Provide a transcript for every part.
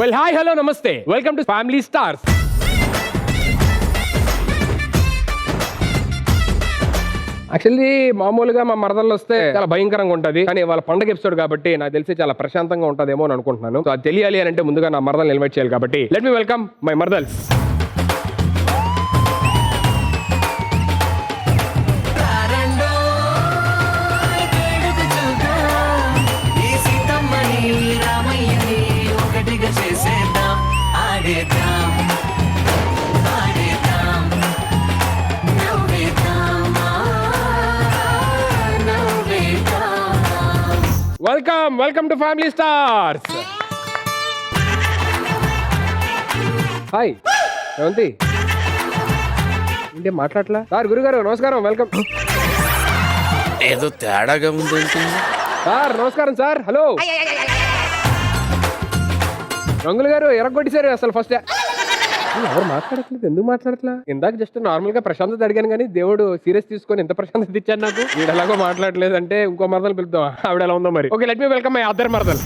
Well hi hello నమస్తే welcome to family stars. Actually మామూలుగా మా మరదళ్ళు వస్తే చాలా భయంకరంగా ఉంటది, కానీ వాళ్ళ పండగ ఎపిసోడ్ కాబట్టి నాకు తెలిసి చాలా ప్రశాంతంగా ఉంటదేమో అని అనుకుంటున్నాను. సో అది తెలియాలి అని అంటే ముందుగా నా మరదల్ని ఇన్వైట్ చేయాలి కాబట్టి లెట్ మీ వెల్కమ్ మై మరదల్స్. Welcome welcome to family stars. Hi Revanthi, ఏంటి మాట్లాడలా? సార్ గురుగారు నమస్కారం, వెల్కమ్. ఏదో తేడాగా ఉంది సార్ నమస్కారం సార్. హలో రంగులు గారు ఎరగొట్టేశారు అసలు ఫస్ట్. ఎవరు మాట్లాడట్లేదు, ఎందుకు మాట్లాడట్లా? ఇందాక జస్ట్ నార్మల్ గా ప్రశాంతత అడిగాను, కానీ దేవుడు సీరియస్ తీసుకొని ఎంత ప్రశాంతత ఇచ్చాడు నాకు. వీడు ఎలాగో మాట్లాడలేదు అంటే ఇంకో మరదలు పిలుద్దాం, ఆవిడ ఎలా ఉందో మరి. Okay let me welcome my other మరదల్.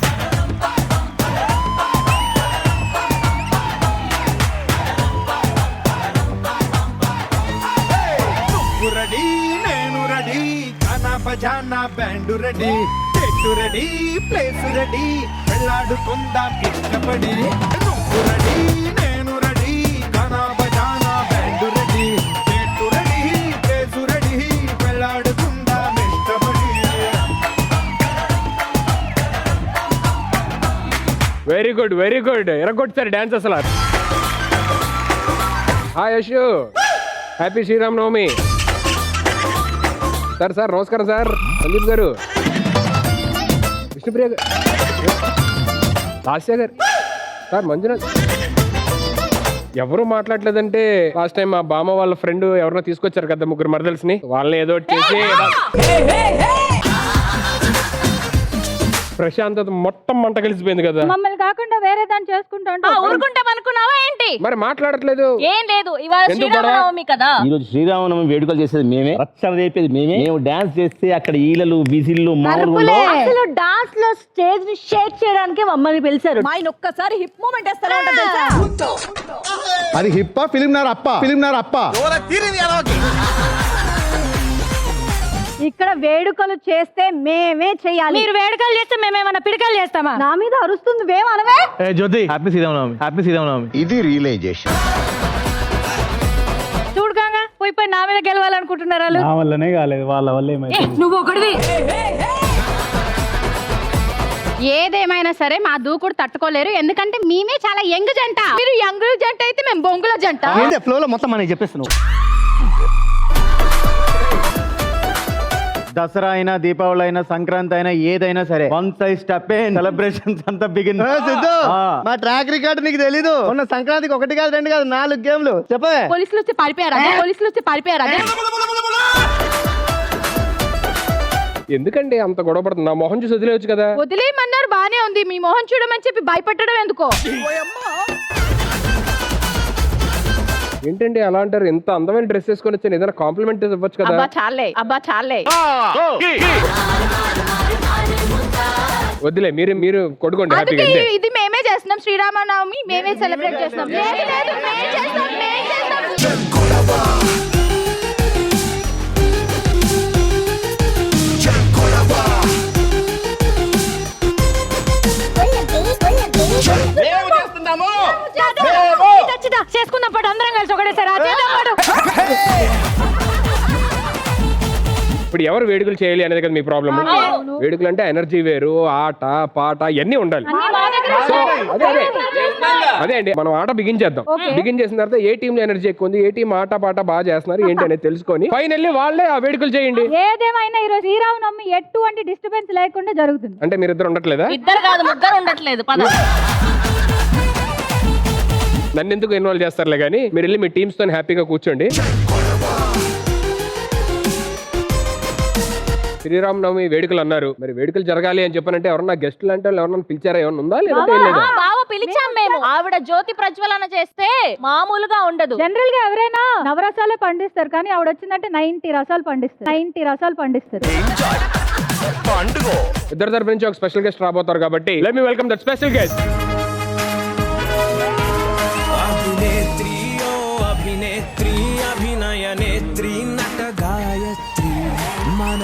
రెడీ నేను రెడీ, గానా బజానా బ్యాండ్ రెడీ, చెట్టు రెడీ ప్లేస్ రెడీ, వెళ్ళాడుకుందాం ఇష్టపడి. నువ్వు రెడీ నేను రెడీ, గానా బజానా బ్యాండ్ రెడీ, చెట్టు రెడీ ప్లేస్ రెడీ, వెళ్ళాడుకుందాం ఇష్టపడి. వెరీ గుడ్ వెరీ గుడ్, ఎరగొట్టారు డాన్స్ అసలు. Hi Yashu, happy Sriram Navami. Sir sir నమస్కారం సార్. సందీప్ గారు, విష్ణుప్రియ గారు, లాస్య గారు, సార్ మంజునాథ్. ఎవరు మాట్లాడలేదంటే లాస్ట్ టైం మా బామ్మ వాళ్ళ ఫ్రెండ్ ఎవరినో తీసుకొచ్చారు కదా ముగ్గురు మరదల్స్ ని, వాళ్ళని ఏదో చేసి ప్రశాంతత మొత్తం మంట కలిసిపోయింది కదా. మమ్మల్ని కాకుండా వేరే దాన్ని చేసుకుంటా ఊరుకుంటాం అనుకున్నావా ఏంటి? మరి మాట్లాడట్లేదు. ఏం లేదు, ఇవాళ శ్రీరామనవమి కదా. ఈ రోజు శ్రీరామనవమి వేడుకలు చేసేది మేమే, రక్షణ చేపేది మేమే. మేము డాన్స్ చేస్తే అక్కడ ఈలలు బిజిల్లు మామూలు. అసలు డాన్స్ లో స్టేజ్ ని షేక్ చేయడానికి మమ్మల్ని పిలిచారు. మా ఆయన ఒక్కసారి హిప్ మూమెంట్ వేస్తారా ఉంటుంది తెలుసా? అది హిప్పా ఫిలింనార్ అప్ప. ఇక్కడ వేడుకలు చేస్తే మేమే చెయ్యాలి. మీరు వేడుకలు చేస్తే మేమేమన్నా పిడకలు చేస్తామా? నా మీద అరుస్తుంది వేమనవే. జ్యోతి హ్యాపీ శ్రీరామనవమి. ఇది రియలైజేషన్. చూడగా పోయి నా మీద గెలవాలనుకుంటున్నారు వాళ్ళు. నా వల్లనే కాలేదు, వాళ్ళ వల్ల ఏమైంది? నువ్వు ఒకటివి. ఏదేమైనా సరే మా దూకుడు తట్టుకోలేరు, ఎందుకంటే మేమే చాలా యంగ్ జంట. మీరు యంగ్ జంట అయితే మేము బొంగుల జంట. ఫ్లోలో మొత్తం మనకి చెప్పేస్తున్నావు. దసరా అయినా దీపావళి అయినా సంక్రాంతి అయినా ఏదైనా సరే వన్ సైజ్ స్టెప్ సెలబ్రేషన్స్ అంతా బిగిన్. మా ట్రాక్ రికార్డ్ నీకు తెలీదు. మొన్న సంక్రాంతికి 1 కాదు 2 కాదు 4 గేమ్లు చెప్పవే. పోలీసులు వచ్చి పారిపోయారా? ఎందుకండి అంత గొడవ పడుతుంది? నా మొహం చూసి వదిలేవచ్చు కదా. వదిలేయమన్నారు, బానే ఉంది. మీ మొహం చూడమని చెప్పి భయపెట్టడం ఎందుకో? ఏంటండి అలా అంటారు? ఎంత అందమైన డ్రెస్ వేసుకొని వచ్చాను, ఏదైనా కాంప్లిమెంట్ ఇవ్వచ్చు కదా. అబ్బా చాలే. వద్దులే, మీరు కొడుకోండి హ్యాపీగా. ఇది మేమే చేస్తున్నాం, శ్రీరామనవమి మేమే సెలబ్రేట్ చేస్తున్నాం. చేసుకున్నప్పుడు అందరం కలిసి ఒకటేసారి ఇప్పుడు ఎవరు వేడుకలు చేయాలి అనేది కదా మీ ప్రాబ్లమ్. వేడుకలు అంటే ఎనర్జీ వేరు, ఆట పాట ఇవన్నీ ఉండాలి. సో అదే అండి, మనం ఆట బిగిన్ చేద్దాం. బిగిన్ చేసిన తర్వాత ఏ టీమ్ లో ఎనర్జీ ఎక్కువ ఉంది, ఏ టీం ఆట పాట బాగా చేస్తున్నారు ఏంటి అనేది తెలుసుకొని ఫైనల్లీ వాళ్ళే ఆ వేడుకలు చేయండి. ఏదేమైనా ఈరోజు శ్రీరామనవమి ఎటువంటి డిస్టర్బెన్స్ లేకుండా జరుగుతుంది. అంటే మీరిద్దరు ఉండట్లేదా? ఇద్దరు కాదు, ముగ్గురు ఉండట్లేదు. నన్ను ఎందుకు ఇన్వాల్వ్ చేస్తారులే, కానీ మీరు వెళ్ళి మీ టీమ్స్ తో హ్యాపీగా కూర్చోండి. శ్రీరామనవమి వేడుకలు అన్నారు, మరి వేడుకలు జరగాలి అని చెప్పానంటే ఎవరన్నా గెస్టులు అంటే ఎవరన్నా పిలిచారా? ఏమన్నా ఉందా లేదంటే బావ పిలిచాం మేము. ఆవిడ జ్యోతి ప్రజ్వలన చేస్తే మామూలుగా ఉండదు. జనరల్ గా ఎవరైనా నవరసాలే పండిస్తారు, కానీ ఆవిడ వచ్చిందంటే 90 రసాలు పండిస్తారు. ఇద్దరు తరపు నుంచి ఒక స్పెషల్ గెస్ట్ రాబోతారు కాబట్టి let me welcome that special guest.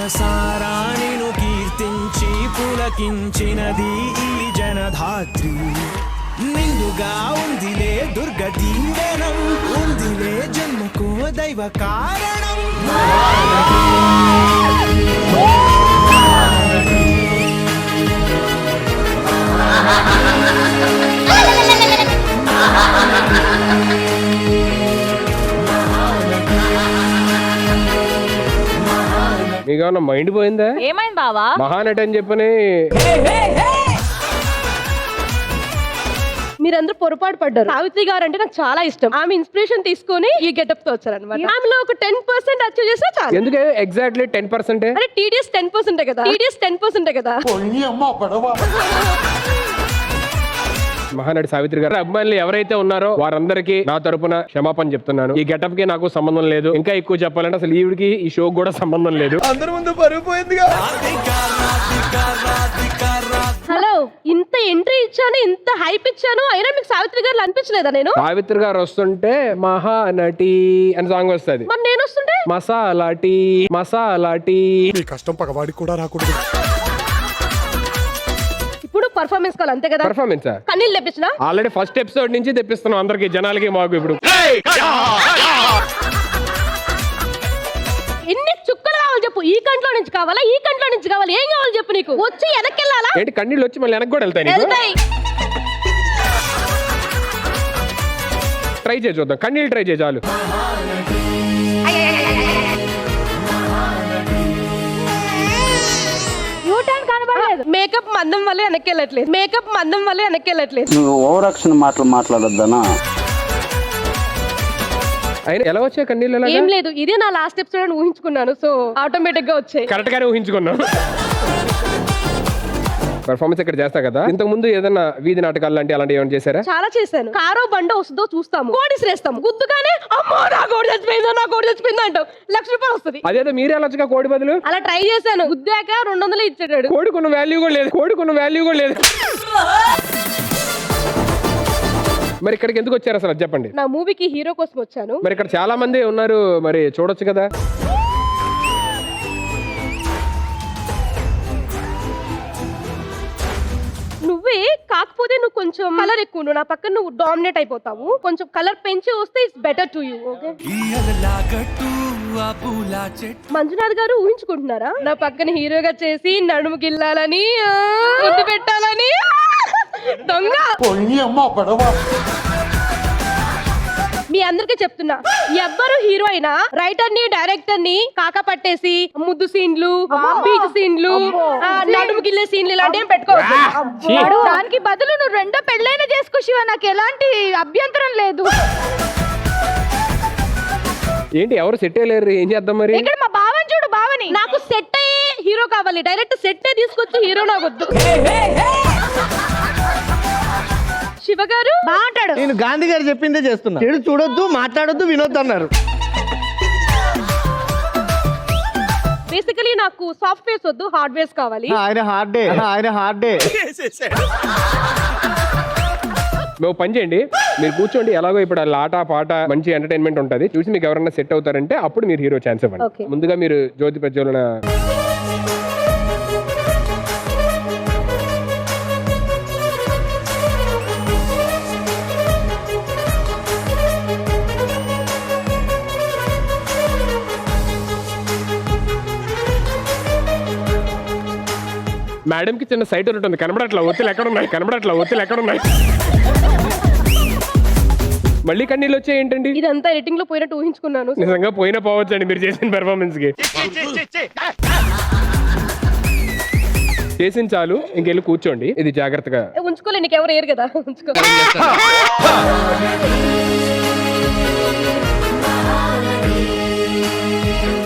మనసారా నిన్ను కీర్తించి పులకించినది ఈ జనధాత్రి నిండుగా ఉందిలే దుర్గ దీవెనం ఉందిలే జన్మకో దైవ కారణం మీకేమన్నా మైండ్ పోయిందా? ఏమైంది బావా? మహానటి అని చెప్పని మీరందరూ పొరపాటు పడ్డారు. సావిత్రి గారు అంటే నాకు చాలా ఇష్టం. ఆమె ఇన్స్పిరేషన్ తీసుకొని ఈ గెటప్ తో వచ్చారనమాట. ఆమెలో ఒక 10% అచీవ్ చేస్తే చాలు. ఎందుకే ఎగ్జాక్ట్లీ 10%? అంటే TDS 10% కదా. TDS 10% కదా. మహానటి సావిత్రి గారు అభిమానులు ఎవరైతే ఉన్నారో వారందరికీ నా తరపున క్షమాపణ చెప్తున్నాను. ఈ గెటప్ కి నాకు సంబంధం లేదు. ఇంకా ఎక్కువ చెప్పాలంటే అసలు ఈవిడికి ఈ షో కూడా సంబంధం లేదు. అందరి ముందు పరుగు పోయిందిగా. హలో, ఇంత ఎంట్రీ ఇచ్చాను, ఇంత హైప్ ఇచ్చాను, అయినా మీకు సావిత్రి గారు అనిపించలేదా? నేను సావిత్రి గారు వస్తుంటే మహానటి అని సాంగ్ వస్తుంది. మరి నేను వస్తుంటే మసాలా టీ మసాలా టీ. ఈ కష్టం పగవాడికి కూడా రాకూడదు. ఇప్పుడు పర్ఫార్మెన్స్ కావాలి అంతే కదా. పర్ఫార్మెన్స్ కన్నీళ్ళు తెప్పించిన ఆల్రెడీ ఫస్ట్ ఎపిసోడ్ నుంచి తెప్పిస్తున్నాం అందరికి, జనాలకి మాకు. ఇప్పుడు ఎన్ని చుక్కలు కావాలి చెప్పు. ఈ కంట్లో నుంచి కావాలా, ఈ కంట్లో నుంచి కావాలి, ఏం కావాలి చెప్పు. నీకు వచ్చి వెనక్కి వెళ్ళాలా? ఏంటి కన్నీళ్ళు వచ్చి మళ్ళీ వెనక్కి కూడా వెళ్తాయి నీకు? వెళ్తాయి. ట్రై చేసి చూద్దాం, కన్నీళ్ళు ట్రై చేయి చాలు. మేకప్ మందం వల్ల వెనక్కి వెళ్ళట్లేదు. మేకప్ మందం వల్ల వెనక్కి వెళ్ళట్లేదు. నువ్వు ఓవరాక్షన్ మాటలు మాట్లాడొద్దనా? అయినా ఎలా వచ్చాయి కన్నీళ్ళు? ఏం లేదు, ఇదే నా లాస్ట్ ఎపిసోడ్ అని ఊహించుకున్నాను. సో ఆటోమేటిక్ గా వచ్చాయి. కరెక్ట్ గానే ఊహించుకున్నాం. పర్ఫార్మెన్స్ ఇక్కడ చేస్తా కదా. ఇంతకు ముందు ఏదైనా వీధి నాటకాలు లాంటి అలాంటి ఏమైనా చేశారా? చాలా చేశాను. కారో బండో వస్తుందో చూస్తాము, కోడి శ్రేస్తాము, గుద్దుగానే అమ్మో నా కోడి చచ్చిపోయిందో, నా కోడి చచ్చిపోయిందో అంటాం. ₹1,00,000 వస్తుంది. అదేదో మీరే వెళ్ళొచ్చుగా కోడి బదులు. అలా ట్రై చేశాను, గుద్దాక 200 ఇచ్చాడు. కోడికున్న వాల్యూ కూడా లేదు, కోడికున్న వాల్యూ కూడా లేదు. మరి ఇక్కడికి ఎందుకు వచ్చారు అసలు అది చెప్పండి. నా మూవీకి హీరో కోసం వచ్చాను. మరి ఇక్కడ చాలా మంది ఉన్నారు, మరి చూడొచ్చు కదా. నువ్వే కాకపోతే నువ్వు కొంచెం కలర్ ఎక్కువ, నువ్వు నా పక్కన నువ్వు డామినేట్ అయిపోతావు. కొంచెం కలర్ పెంచి వస్తే it's better to you. Okay, Manjunath గారు ఊహించుకుంటున్నారా నా పక్కన హీరోగా చేసి నడుము గిల్లాలని, ముద్దు పెట్టాలని? దొంగ. మీ అందరికీ చెప్తున్నా, ఎవ్వరు హీరో అయినా రైటర్ ని డైరెక్టర్ ని కాక పట్టేసి ముద్దు సీన్లు, బీచ్ సీన్లు, నడుము గిల్లే సీన్లు ఇలాంటివి పెట్టుకోవచ్చు. దానికి బదులు నువ్వు రెండో పెళ్ళైనా చేసుకో శివ, నాకు ఎలాంటి అభ్యంతరం లేదు. ఏంటి ఎవరు సెట్ అయ్యలేరు, ఏం చేద్దాం మరి? ఇక్కడ మా బావని చూడు, బావని. నాకు సెట్ అయ్యే హీరో కావాలి, డైరెక్ట్ సెట్ తీసుకొచ్చి హీరో నాకు వద్దు. శివ గారు బాగుంటాడు. నేను గాంధీ గారు చెప్పిందే చేస్తున్నా. చెడు చూడొద్దు, మాట్లాడొద్దు, వినొద్దు అన్నారు. బేసికలీ నాకు సాఫ్ట్వేర్స్ వద్దు, హార్డ్వేర్స్ కావాలి. ఆయన హార్డ్ డే. మేము పని చేయండి, మీరు కూర్చోండి. ఎలాగో ఇప్పుడు ఆట పాట మంచి ఎంటర్టైన్మెంట్ ఉంటుంది, చూసి మీకు ఎవరైనా సెట్ అవుతారంటే అప్పుడు మీరు హీరో ఛాన్స్ ఇవ్వండి. Okay. ముందుగా మీరు జ్యోతి ప్రజ్వలన మేడం కి చిన్న సైట్ ఉంటుంది, కనబడట్లా ఒత్తులు ఎక్కడున్నాయి. మళ్ళీ కన్నీళ్ళు వచ్చాయి ఏంటండి? ఇదంతా ఎడిటింగ్ లో పోయినట్టు ఊహించుకున్నాను. నిజంగా పోయినా పోవచ్చు అండి మీరు చేసిన పెర్ఫార్మెన్స్ కి. చేసిన చాలు, ఇంకెళ్ళి కూర్చోండి. ఇది జాగ్రత్తగా ఉంచుకోలే, నీకు ఎవరు ఏరు కదా, ఉంచుకో.